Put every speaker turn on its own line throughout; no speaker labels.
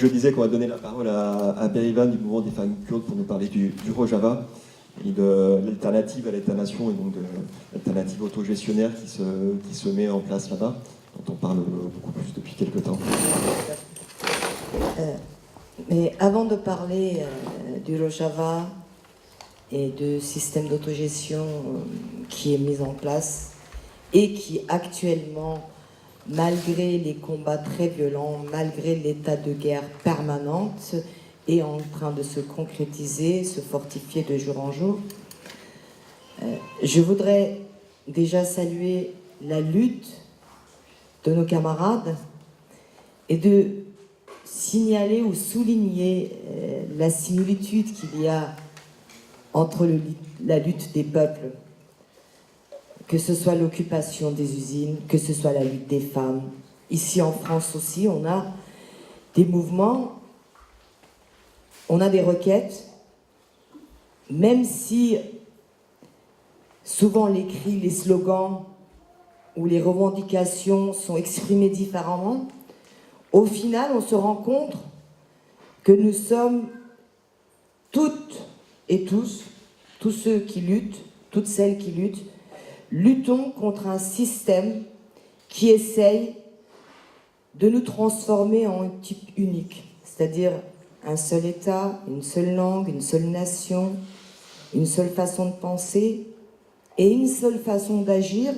je disais qu'on va donner la parole à Berivan du mouvement des femmes kurdes pour nous parler du Rojava et de l'alternative à l'État-nation et donc de l'alternative autogestionnaire qui se met en place là-bas, dont on parle beaucoup plus depuis quelques temps.
Mais avant de parler du Rojava et du système d'autogestion qui est mis en place et qui actuellement, malgré les combats très violents, malgré l'état de guerre permanente, est en train de se concrétiser, se fortifier de jour en jour. Je voudrais déjà saluer la lutte de nos camarades et de signaler ou souligner la similitude qu'il y a entre la lutte des peuples, que ce soit l'occupation des usines, que ce soit la lutte des femmes. Ici en France aussi, on a des mouvements, on a des requêtes, même si souvent les cris, les slogans ou les revendications sont exprimées différemment, au final, on se rend compte que nous sommes toutes et tous ceux qui luttent, toutes celles qui luttent, luttons contre un système qui essaye de nous transformer en un type unique, c'est-à-dire un seul État, une seule langue, une seule nation, une seule façon de penser et une seule façon d'agir,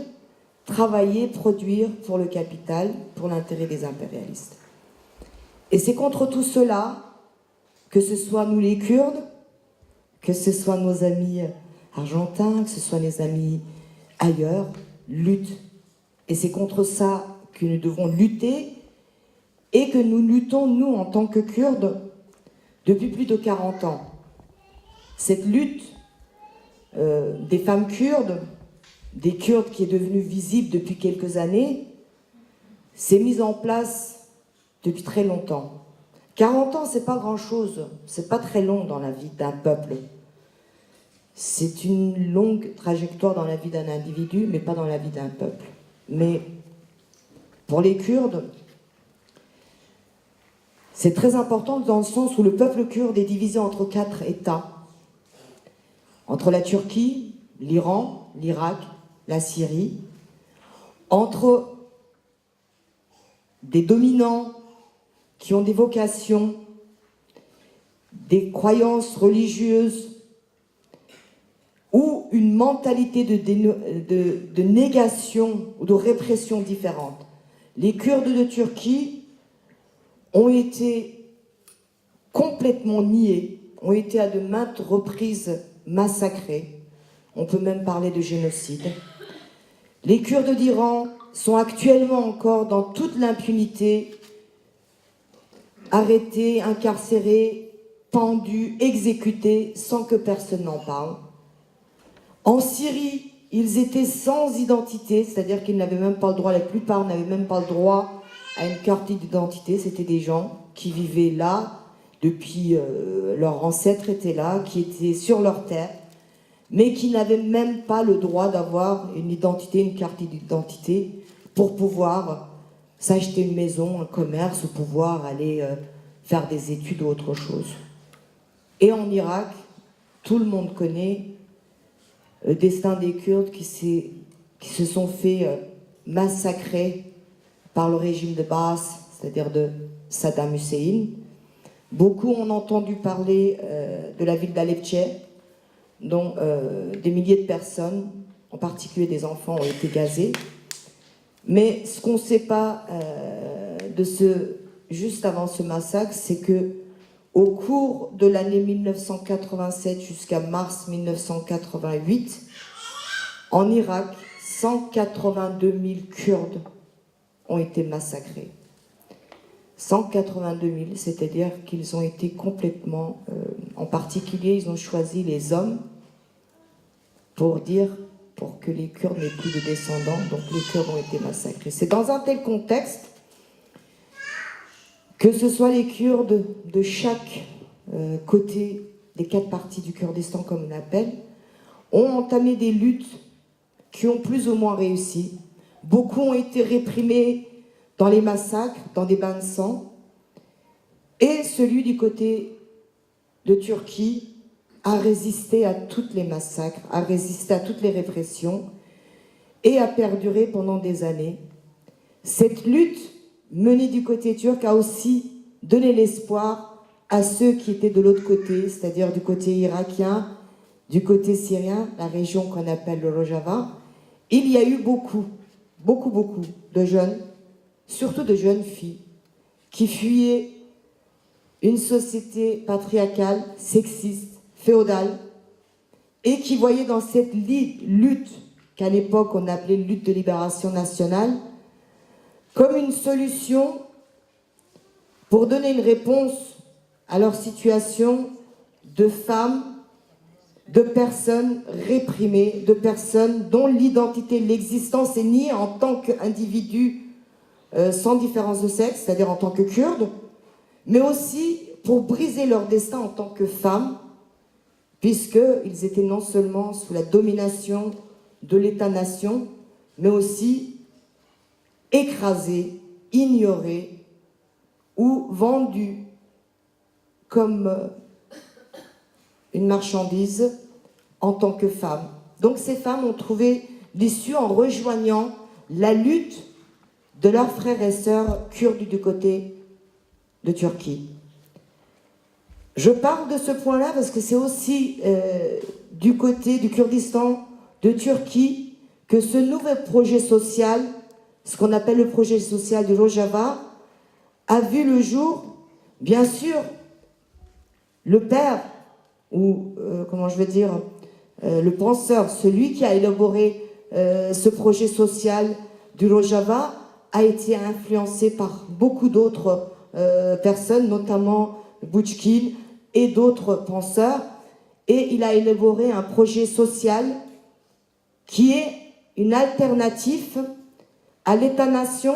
travailler, produire pour le capital, pour l'intérêt des impérialistes. Et c'est contre tout cela, que ce soit nous les Kurdes, que ce soit nos amis argentins, que ce soit les amis ailleurs, luttent. Et c'est contre ça que nous devons lutter et que nous luttons, nous, en tant que Kurdes, depuis plus de 40 ans. Cette lutte des femmes kurdes, des Kurdes qui est devenue visible depuis quelques années, s'est mise en place depuis très longtemps. 40 ans, c'est pas grand-chose, c'est pas très long dans la vie d'un peuple. C'est une longue trajectoire dans la vie d'un individu, mais pas dans la vie d'un peuple. Mais pour les Kurdes, c'est très important dans le sens où le peuple kurde est divisé entre 4 États. Entre la Turquie, l'Iran, l'Irak, la Syrie, entre des dominants qui ont des vocations, des croyances religieuses ou une mentalité de négation ou de répression différente. Les Kurdes de Turquie ont été complètement niés, ont été à de maintes reprises massacrés. On peut même parler de génocide. Les Kurdes d'Iran sont actuellement encore dans toute l'impunité, arrêtés, incarcérés, pendus, exécutés, sans que personne n'en parle. En Syrie, ils étaient sans identité, c'est-à-dire qu'ils n'avaient même pas le droit, la plupart n'avaient même pas le droit à une carte d'identité. C'était des gens qui vivaient là, depuis leurs ancêtres étaient là, qui étaient sur leur terre, mais qui n'avaient même pas le droit d'avoir une identité, une carte d'identité pour pouvoir s'acheter une maison, un commerce, ou pouvoir aller faire des études ou autre chose. Et en Irak, tout le monde connaît le destin des Kurdes qui se sont fait massacrer par le régime de Baas, c'est-à-dire de Saddam Hussein. Beaucoup ont entendu parler de la ville d'Aleppo, dont des milliers de personnes, en particulier des enfants, ont été gazés. Mais ce qu'on ne sait pas juste avant ce massacre, c'est que au cours de l'année 1987 jusqu'à mars 1988, en Irak, 182 000 Kurdes ont été massacrés. 182 000, c'est-à-dire qu'ils ont été complètement... en particulier, ils ont choisi les hommes pour que les Kurdes n'aient plus de descendants, donc les Kurdes ont été massacrés. C'est dans un tel contexte que ce soit les Kurdes de chaque côté des 4 parties du Kurdistan, comme on appelle, ont entamé des luttes qui ont plus ou moins réussi. Beaucoup ont été réprimés dans les massacres, dans des bains de sang. et celui du côté de Turquie a résisté à tous les massacres, a résisté à toutes les répressions et a perduré pendant des années. Cette lutte menée du côté turc a aussi donné l'espoir à ceux qui étaient de l'autre côté, c'est-à-dire du côté irakien, du côté syrien, la région qu'on appelle le Rojava. Il y a eu beaucoup de jeunes, surtout de jeunes filles, qui fuyaient une société patriarcale, sexiste, féodale, et qui voyaient dans cette lutte, qu'à l'époque on appelait lutte de libération nationale, comme une solution pour donner une réponse à leur situation de femmes, de personnes réprimées, de personnes dont l'identité, l'existence est niée en tant qu'individu sans différence de sexe, c'est-à-dire en tant que Kurdes, mais aussi pour briser leur destin en tant que femmes, puisqu'ils étaient non seulement sous la domination de l'État-nation, mais aussi écrasés, ignorés ou vendus comme une marchandise en tant que femmes. Donc ces femmes ont trouvé l'issue en rejoignant la lutte de leurs frères et sœurs kurdes du côté de Turquie. Je parle de ce point-là parce que c'est aussi du côté du Kurdistan de Turquie que ce nouvel projet social, ce qu'on appelle le projet social du Rojava, a vu le jour. Bien sûr, le père, ou comment je veux dire, le penseur, celui qui a élaboré ce projet social du Rojava, a été influencé par beaucoup d'autres personnes, notamment Boutchkin et d'autres penseurs, et il a élaboré un projet social qui est une alternative à l'État-nation,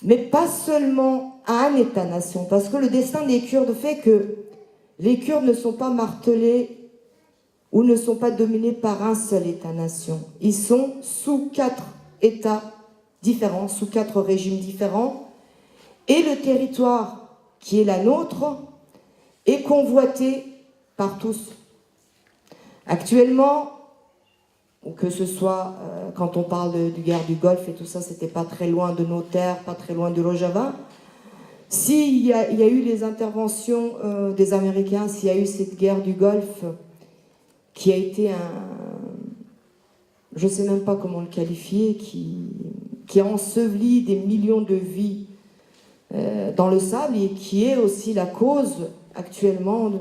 mais pas seulement à un État-nation, parce que le destin des Kurdes fait que les Kurdes ne sont pas martelés ou ne sont pas dominés par un seul État-nation. Ils sont sous 4 États différents, sous 4 régimes différents, et le territoire qui est la nôtre est convoité par tous. Actuellement, que ce soit quand on parle du guerre du Golfe et tout ça, c'était pas très loin de nos terres, pas très loin du Rojava. S'il y a eu les interventions des Américains, s'il y a eu cette guerre du Golfe qui a été je ne sais même pas comment le qualifier, qui a enseveli des millions de vies dans le sable et qui est aussi la cause actuellement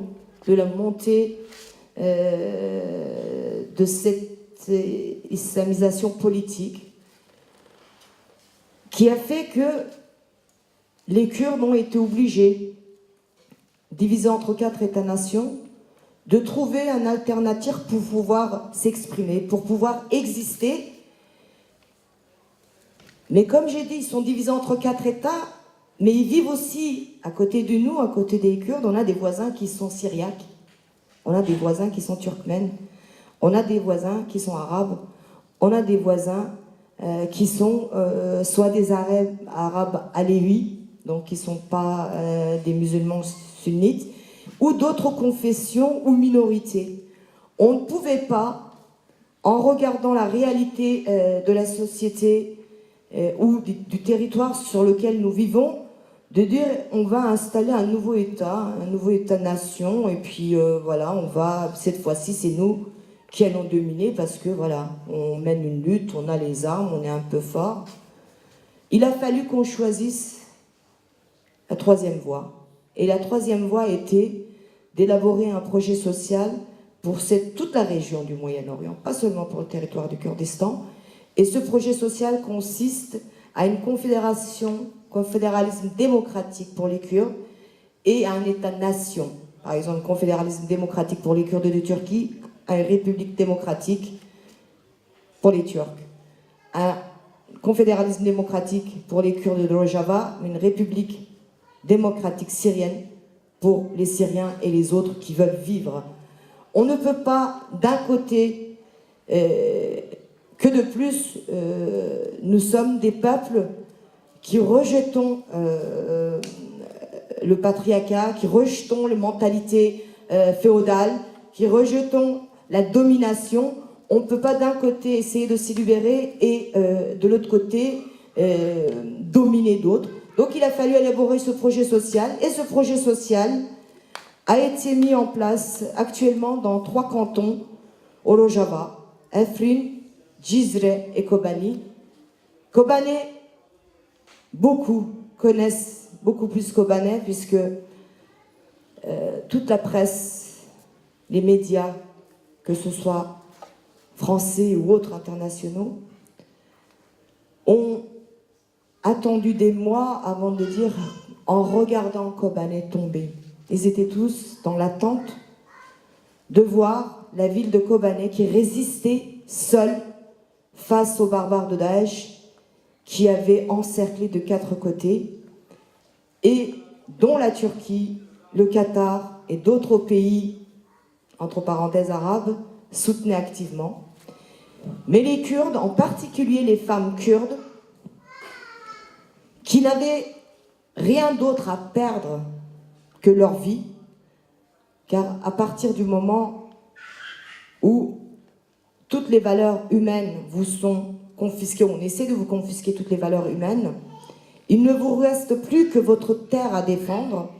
de la montée de cette islamisation politique qui a fait que les Kurdes ont été obligés, divisés entre 4 États-nations, de trouver une alternative pour pouvoir s'exprimer, pour pouvoir exister. Mais comme j'ai dit, ils sont divisés entre 4 États, mais ils vivent aussi à côté de nous, à côté des Kurdes. On a des voisins qui sont syriaques, on a des voisins qui sont turkmènes, on a des voisins qui sont arabes, on a des voisins qui sont soit des arabes alévis, donc qui ne sont pas des musulmans sunnites, ou d'autres confessions ou minorités. On ne pouvait pas, en regardant la réalité de la société ou du territoire sur lequel nous vivons, de dire on va installer un nouveau État-nation, et puis voilà, on va, cette fois-ci c'est nous qui allons dominer parce que voilà, on mène une lutte, on a les armes, on est un peu fort. Il a fallu qu'on choisisse la 3e voie. Et la 3e voie était d'élaborer un projet social pour toute la région du Moyen-Orient, pas seulement pour le territoire du Kurdistan. Et ce projet social consiste à une confédéralisme démocratique pour les Kurdes et à un État-nation. Par exemple, confédéralisme démocratique pour les Kurdes de Turquie, à une république démocratique pour les Turcs. Un confédéralisme démocratique pour les Kurdes de Rojava, une république démocratique syrienne pour les Syriens et les autres qui veulent vivre. On ne peut pas, d'un côté, que de plus, nous sommes des peuples qui rejetons le patriarcat, qui rejetons les mentalités féodales, qui rejetons la domination. On ne peut pas d'un côté essayer de s'y libérer et de l'autre côté dominer d'autres. Donc il a fallu élaborer ce projet social, et ce projet social a été mis en place actuellement dans 3 cantons, au Rojava, Afrin, Cizre et Kobani. Kobani, beaucoup connaissent beaucoup plus Kobané, puisque toute la presse, les médias, que ce soit français ou autres internationaux, ont attendu des mois avant de dire, en regardant Kobané tomber. Ils étaient tous dans l'attente de voir la ville de Kobané qui résistait seule face aux barbares de Daesh qui avaient encerclé de 4 côtés et dont la Turquie, le Qatar et d'autres pays, entre parenthèses arabes, soutenaient activement. Mais les Kurdes, en particulier les femmes kurdes, qui n'avaient rien d'autre à perdre que leur vie, car à partir du moment où toutes les valeurs humaines vous sont confisquées, on essaie de vous confisquer toutes les valeurs humaines, il ne vous reste plus que votre terre à défendre.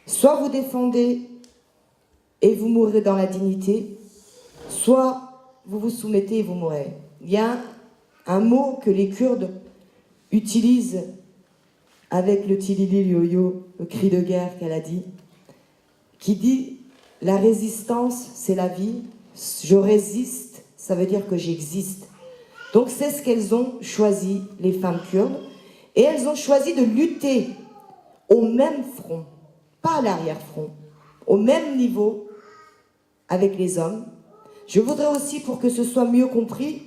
Soit vous défendez et vous mourrez dans la dignité, soit vous vous soumettez et vous mourrez. Il y a un mot que les Kurdes utilisent avec le tilili yo-yo, le cri de guerre qu'elle a dit, qui dit « la résistance, c'est la vie, je résiste, ça veut dire que j'existe ». Donc c'est ce qu'elles ont choisi, les femmes kurdes, et elles ont choisi de lutter au même front, pas à l'arrière-front, au même niveau avec les hommes. Je voudrais aussi, pour que ce soit mieux compris,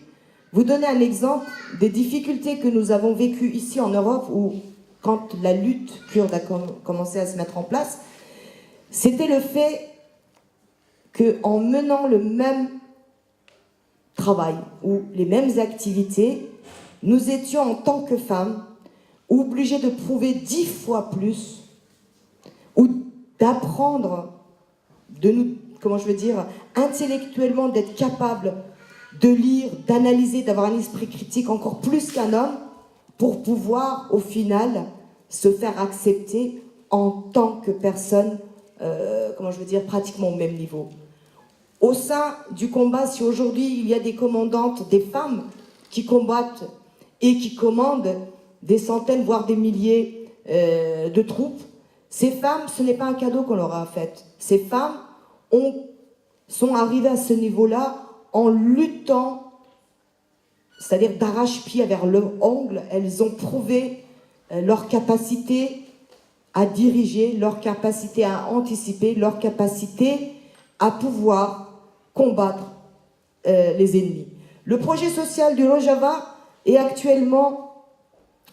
vous donner un exemple des difficultés que nous avons vécues ici en Europe, où quand la lutte kurde a commencé à se mettre en place, c'était le fait qu'en menant le même travail ou les mêmes activités, nous étions en tant que femmes obligées de prouver 10 fois plus ou d'apprendre, de nous, comment je veux dire, intellectuellement d'être capables de lire, d'analyser, d'avoir un esprit critique encore plus qu'un homme pour pouvoir au final se faire accepter en tant que personne, comment je veux dire, pratiquement au même niveau. Au sein du combat, si aujourd'hui il y a des commandantes, des femmes qui combattent et qui commandent des centaines, voire des milliers de troupes, ces femmes, ce n'est pas un cadeau qu'on leur a fait. Ces femmes sont arrivées à ce niveau-là en luttant, c'est-à-dire d'arrache-pied vers leur ongle. Elles ont prouvé leur capacité à diriger, leur capacité à anticiper, leur capacité à pouvoir combattre les ennemis. Le projet social du Rojava est actuellement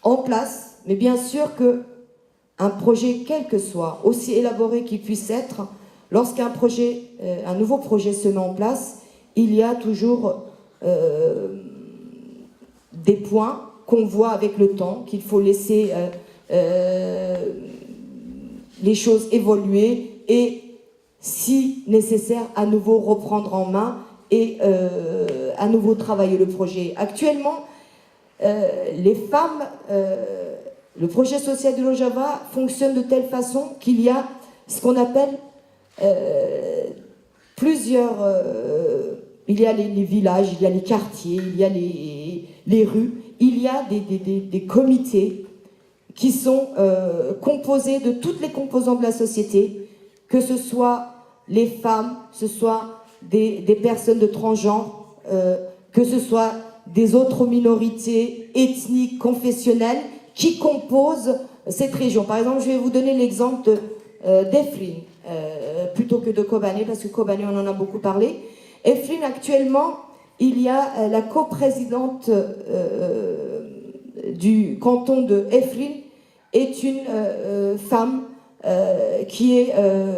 en place, mais bien sûr qu'un projet, quel que soit, aussi élaboré qu'il puisse être, lorsqu'un projet, un nouveau projet se met en place, il y a toujours des points qu'on voit avec le temps, qu'il faut laisser les choses évoluer et, si nécessaire, à nouveau reprendre en main et à nouveau travailler le projet. Actuellement, les femmes, le projet social du Rojava fonctionne de telle façon qu'il y a ce qu'on appelle plusieurs... il y a les villages, il y a les quartiers, il y a les rues, il y a des comités qui sont composés de toutes les composantes de la société, que ce soit les femmes, que ce soit des personnes de transgenre, que ce soit des autres minorités ethniques, confessionnelles, qui composent cette région. Par exemple, je vais vous donner l'exemple d'Efrin, plutôt que de Kobané, parce que Kobané, on en a beaucoup parlé. Efrin, actuellement, il y a la coprésidente du canton de Efrin, est une femme qui est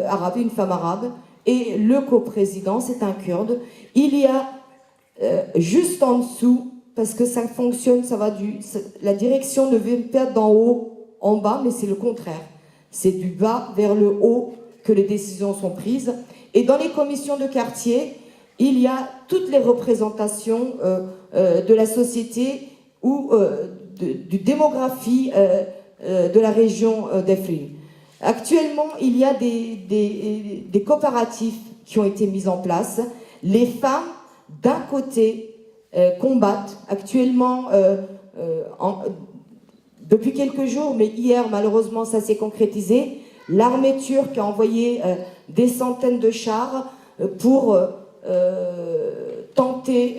arabe, une femme arabe, et le coprésident, c'est un kurde. Il y a juste en dessous, parce que ça fonctionne, ça va la direction ne vient pas d'en haut en bas, mais c'est le contraire. c'est du bas vers le haut que les décisions sont prises. Et dans les commissions de quartier, il y a toutes les représentations de la société ou du démographie de la région d'Efrin. Actuellement, il y a des coopératifs qui ont été mis en place. Les femmes, d'un côté, combattent actuellement, depuis quelques jours, mais hier, malheureusement, ça s'est concrétisé. L'armée turque a envoyé des centaines de chars pour tenter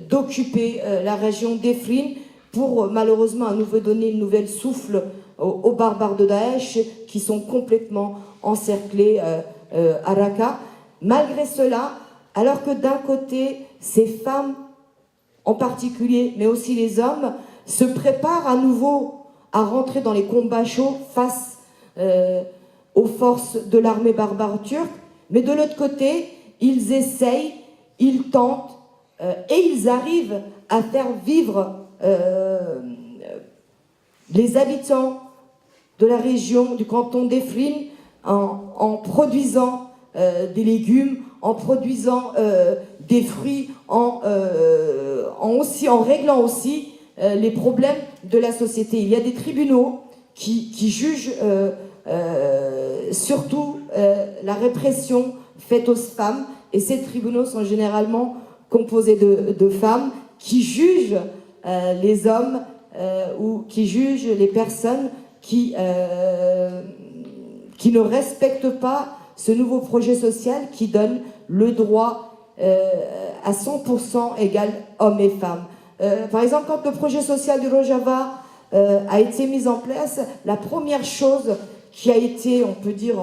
d'occuper la région d'Efrin, pour malheureusement à nouveau donner une nouvelle souffle aux barbares de Daesh qui sont complètement encerclés à Raqqa. Malgré cela, alors que d'un côté, ces femmes en particulier, mais aussi les hommes, se préparent à nouveau à rentrer dans les combats chauds face aux forces de l'armée barbare turque, mais de l'autre côté, ils essayent, ils tentent et ils arrivent à faire vivre les habitants de la région, du canton d'Efrin, en produisant des légumes, en produisant des fruits, en réglant aussi les problèmes de la société. Il y a des tribunaux qui jugent surtout la répression faite aux femmes, et ces tribunaux sont généralement composés de femmes qui jugent les hommes ou qui jugent les personnes qui ne respectent pas ce nouveau projet social qui donne le droit à 100% égal hommes et femmes. Par exemple, quand le projet social du Rojava a été mis en place, la première chose qui a été, on peut dire,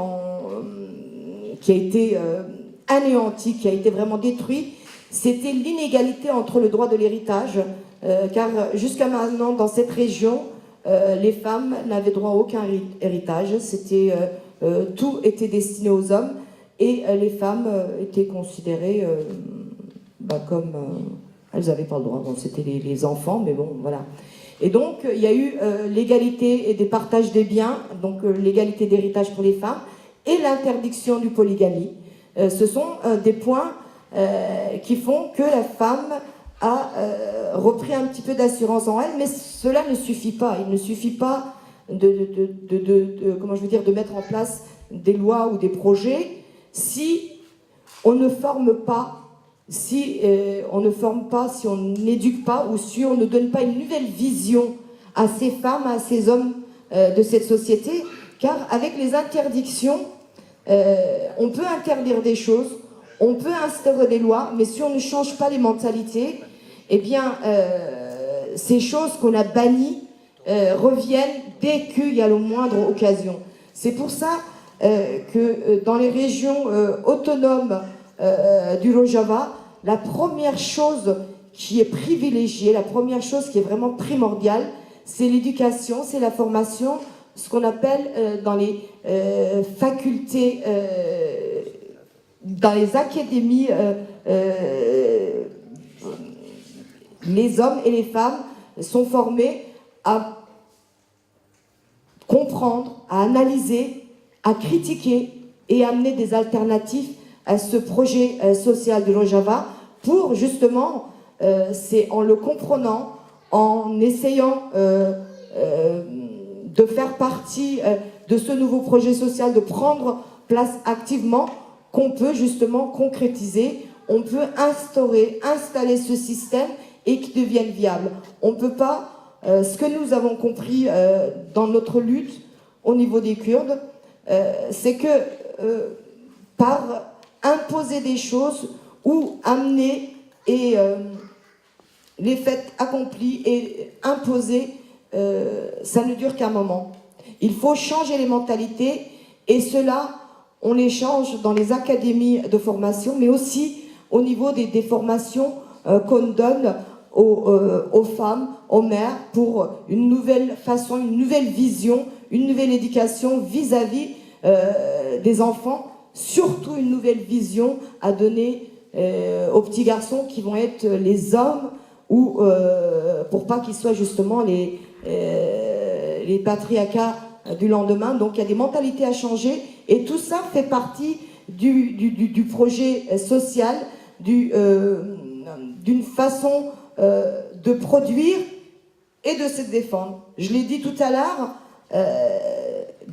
qui a été anéantie, qui a été vraiment détruite, c'était l'inégalité entre le droit de l'héritage, car jusqu'à maintenant, dans cette région, les femmes n'avaient droit à aucun héritage, tout était destiné aux hommes, et les femmes étaient considérées comme... elles n'avaient pas le droit, bon, c'était les enfants, mais bon, voilà. Et donc, il y a eu l'égalité et des partages des biens, donc l'égalité d'héritage pour les femmes, et l'interdiction du polygamie. Ce sont des points qui font que la femme a repris un petit peu d'assurance en elle, mais cela ne suffit pas. Il ne suffit pas de mettre en place des lois ou des projets si on ne forme pas, si on n'éduque pas, ou si on ne donne pas une nouvelle vision à ces femmes, à ces hommes de cette société, car avec les interdictions, on peut interdire des choses, on peut instaurer des lois, mais si on ne change pas les mentalités, eh bien, ces choses qu'on a bannies reviennent dès qu'il y a la moindre occasion. C'est pour ça que dans les régions autonomes du Rojava, la première chose qui est privilégiée, la première chose qui est vraiment primordiale, c'est l'éducation, c'est la formation, ce qu'on appelle dans les facultés, dans les académies, les hommes et les femmes sont formés à comprendre, à analyser, à critiquer et à amener des alternatives à ce projet social de Rojava pour justement, c'est en le comprenant, en essayant de faire partie de ce nouveau projet social, de prendre place activement, qu'on peut justement concrétiser, on peut installer ce système et qu'il devienne viable. On ne peut pas, ce que nous avons compris dans notre lutte au niveau des Kurdes, c'est que par imposer des choses ou amener et les faits accomplis et imposer, ça ne dure qu'un moment. Il faut changer les mentalités et cela, on les change dans les académies de formation, mais aussi au niveau des formations qu'on donne aux femmes, aux mères, pour une nouvelle façon, une nouvelle vision, une nouvelle éducation vis-à-vis des enfants, surtout une nouvelle vision à donner aux petits garçons qui vont être les hommes, ou pour pas qu'ils soient justement les patriarcats du lendemain. Donc il y a des mentalités à changer et tout ça fait partie du projet social, d'une façon de produire et de se défendre. Je l'ai dit tout à l'heure,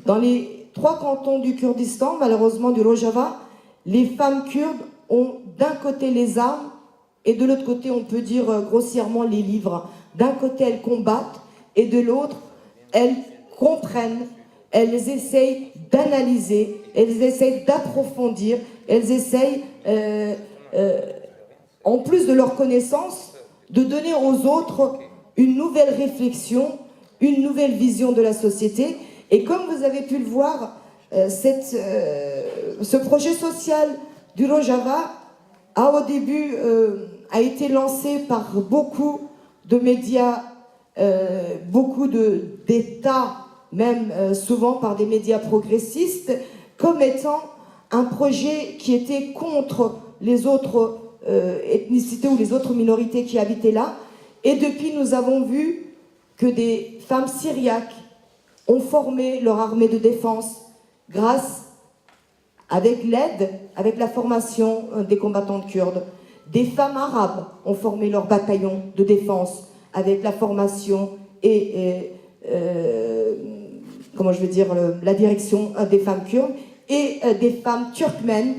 dans les 3 cantons du Kurdistan, malheureusement du Rojava, les femmes kurdes ont d'un côté les armes et de l'autre côté, on peut dire grossièrement, les livres. D'un côté, elles combattent et de l'autre, elles comprennent, elles essayent d'analyser, elles essayent d'approfondir, elles essayent, en plus de leur connaissance, de donner aux autres une nouvelle réflexion, une nouvelle vision de la société. Et comme vous avez pu le voir, ce projet social du Rojava a au début a été lancé par beaucoup de médias, beaucoup d'États, même souvent par des médias progressistes, comme étant un projet qui était contre les autres ethnicités ou les autres minorités qui habitaient là. Et depuis, nous avons vu que des femmes syriaques ont formé leur armée de défense grâce, avec l'aide, avec la formation des combattantes kurdes. Des femmes arabes ont formé leur bataillon de défense avec la formation et comment je veux dire, la direction des femmes kurdes. Et des femmes turkmènes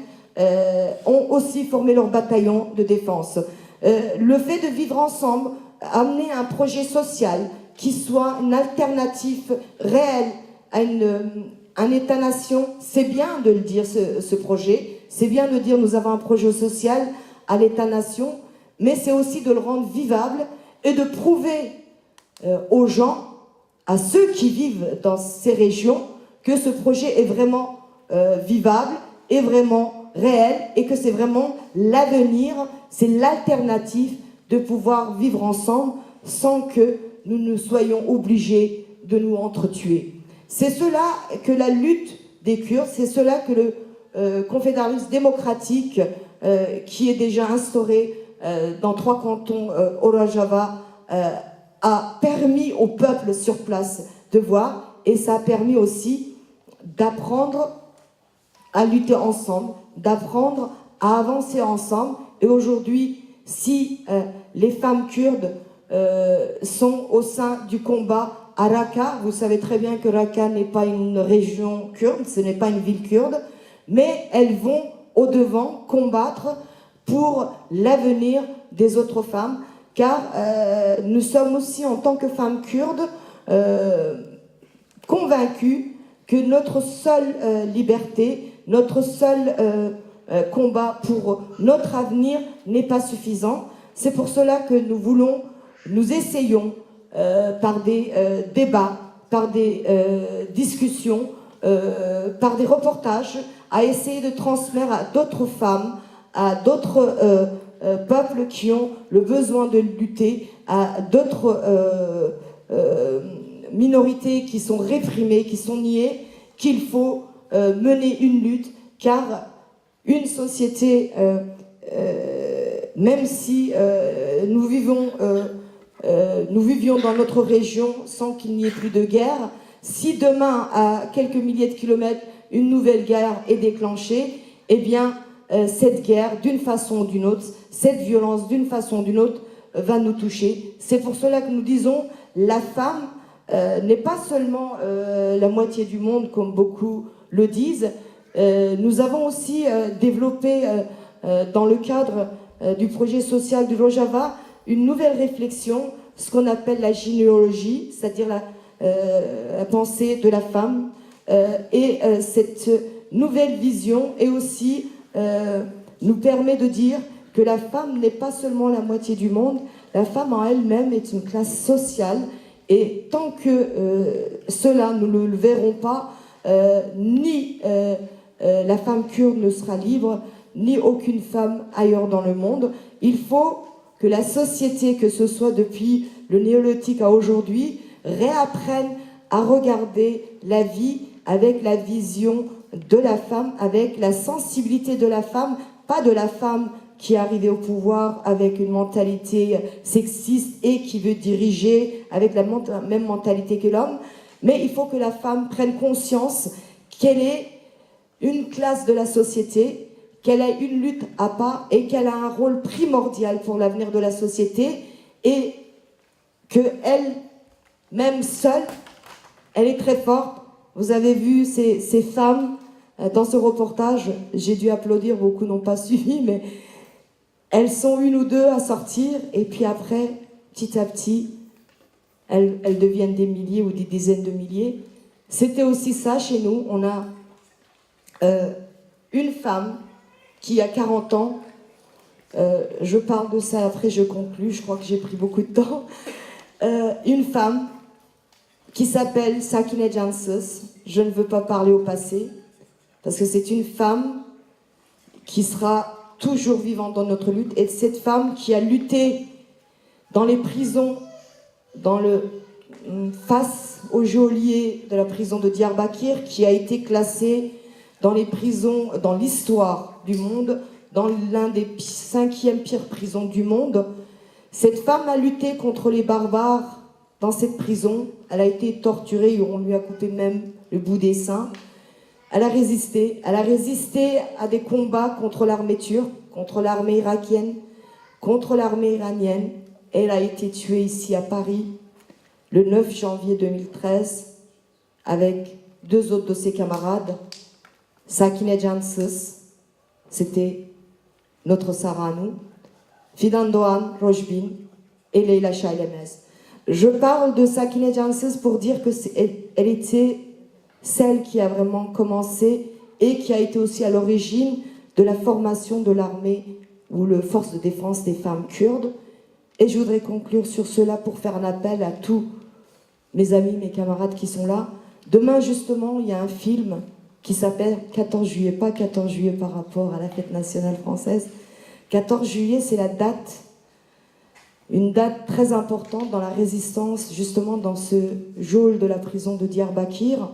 ont aussi formé leur bataillon de défense. Le fait de vivre ensemble a amené un projet social qui soit une alternative réelle à un État-nation. C'est bien de le dire, ce projet. C'est bien de dire nous avons un projet social à l'État-nation, mais c'est aussi de le rendre vivable et de prouver aux gens, à ceux qui vivent dans ces régions, que ce projet est vraiment vivable, est vraiment réel et que c'est vraiment l'avenir, c'est l'alternative de pouvoir vivre ensemble sans que nous ne soyons obligés de nous entretuer. C'est cela que la lutte des Kurdes, c'est cela que le confédéralisme démocratique qui est déjà instauré dans 3 cantons au Rojava a permis au peuple sur place de voir, et ça a permis aussi d'apprendre à lutter ensemble, d'apprendre à avancer ensemble. Et aujourd'hui, si les femmes kurdes sont au sein du combat à Raqqa, vous savez très bien que Raqqa n'est pas une région kurde, ce n'est pas une ville kurde, mais elles vont au-devant combattre pour l'avenir des autres femmes, car nous sommes aussi, en tant que femmes kurdes, convaincus que notre seule liberté, notre seul combat pour notre avenir n'est pas suffisant. C'est pour cela que nous essayons par des débats, par des discussions, par des reportages, à essayer de transmettre à d'autres femmes, à d'autres peuples qui ont le besoin de lutter, à d'autres minorités qui sont réprimées, qui sont niées, qu'il faut mener une lutte, car une société, même si nous vivions dans notre région sans qu'il n'y ait plus de guerre, si demain, à quelques milliers de kilomètres, une nouvelle guerre est déclenchée, eh bien, cette guerre, d'une façon ou d'une autre, cette violence, d'une façon ou d'une autre, va nous toucher. C'est pour cela que nous disons, la femme n'est pas seulement la moitié du monde, comme beaucoup le disent. Nous avons aussi développé, dans le cadre du projet social du Rojava, une nouvelle réflexion, ce qu'on appelle la gynéologie, c'est-à-dire la pensée de la femme. Et cette nouvelle vision est aussi nous permet de dire que la femme n'est pas seulement la moitié du monde, la femme en elle-même est une classe sociale, et tant que cela, nous ne le verrons pas, ni la femme kurde ne sera libre, ni aucune femme ailleurs dans le monde. Il faut que la société, que ce soit depuis le néolithique à aujourd'hui, réapprenne à regarder la vie avec la vision de la femme, avec la sensibilité de la femme, pas de la femme qui est arrivée au pouvoir avec une mentalité sexiste et qui veut diriger avec la même mentalité que l'homme, Mais il faut que la femme prenne conscience qu'elle est une classe de la société, qu'elle a une lutte à part et qu'elle a un rôle primordial pour l'avenir de la société et qu'elle, même seule, elle est très forte. Vous avez vu ces femmes dans ce reportage, j'ai dû applaudir, beaucoup n'ont pas suivi, mais elles sont une ou deux à sortir et puis après, petit à petit, elles deviennent des milliers ou des dizaines de milliers. C'était aussi ça chez nous. On a une femme qui a 40 ans. Je parle de ça, après je conclus, je crois que j'ai pris beaucoup de temps. Une femme qui s'appelle Sakineh Jansus. Je ne veux pas parler au passé, parce que c'est une femme qui sera toujours vivante dans notre lutte. Et cette femme qui a lutté dans les prisons, face au geôlier de la prison de Diyarbakir, qui a été classée dans les prisons, dans l'histoire du monde, dans l'un des 5e pires prisons du monde. Cette femme a lutté contre les barbares dans cette prison. Elle a été torturée et on lui a coupé même le bout des seins. Elle a résisté. Elle a résisté à des combats contre l'armée turque, contre l'armée irakienne, contre l'armée iranienne. Elle a été tuée ici à Paris le 9 janvier 2013 avec 2 autres de ses camarades. Sakineh Jansus, c'était notre Sarah à nous, Fidan Doğan Rojbin et Leyla Şailemez. Je parle de Sakineh Jansus pour dire qu'elle était celle qui a vraiment commencé et qui a été aussi à l'origine de la formation de l'armée ou le force de défense des femmes kurdes. Et je voudrais conclure sur cela pour faire un appel à tous mes amis, mes camarades qui sont là. Demain, justement, il y a un film qui s'appelle 14 juillet, pas 14 juillet par rapport à la fête nationale française. 14 juillet, c'est la date, une date très importante dans la résistance, justement dans ce geôle de la prison de Diyarbakir,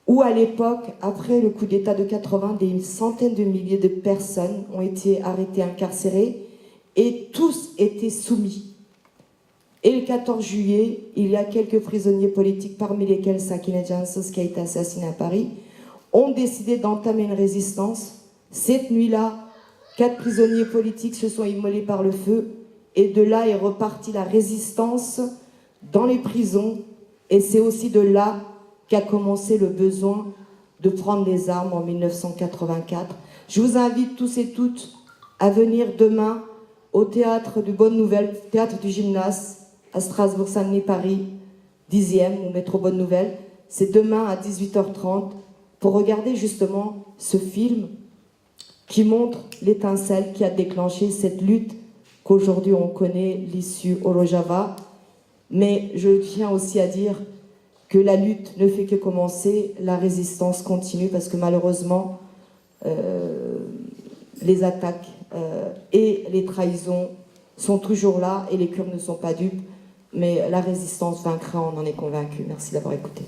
où à l'époque, après le coup d'État de 80, des centaines de milliers de personnes ont été arrêtées, incarcérées, et tous étaient soumis. Et le 14 juillet, il y a quelques prisonniers politiques, parmi lesquels Sakineh Jansus, qui a été assassinée à Paris, ont décidé d'entamer une résistance. Cette nuit-là, 4 prisonniers politiques se sont immolés par le feu, et de là est repartie la résistance dans les prisons, et c'est aussi de là qu'a commencé le besoin de prendre les armes en 1984. Je vous invite tous et toutes à venir demain au théâtre du Bonne Nouvelle, théâtre du Gymnase, à Strasbourg-Saint-Denis, Paris, 10e, au métro Bonne Nouvelle. C'est demain à 18h30 pour regarder justement ce film qui montre l'étincelle qui a déclenché cette lutte qu'aujourd'hui on connaît l'issue au Rojava. Mais je tiens aussi à dire que la lutte ne fait que commencer, la résistance continue parce que malheureusement les attaques et les trahisons sont toujours là et les Kurdes ne sont pas dupes, mais la résistance vaincra, on en est convaincu. Merci d'avoir écouté.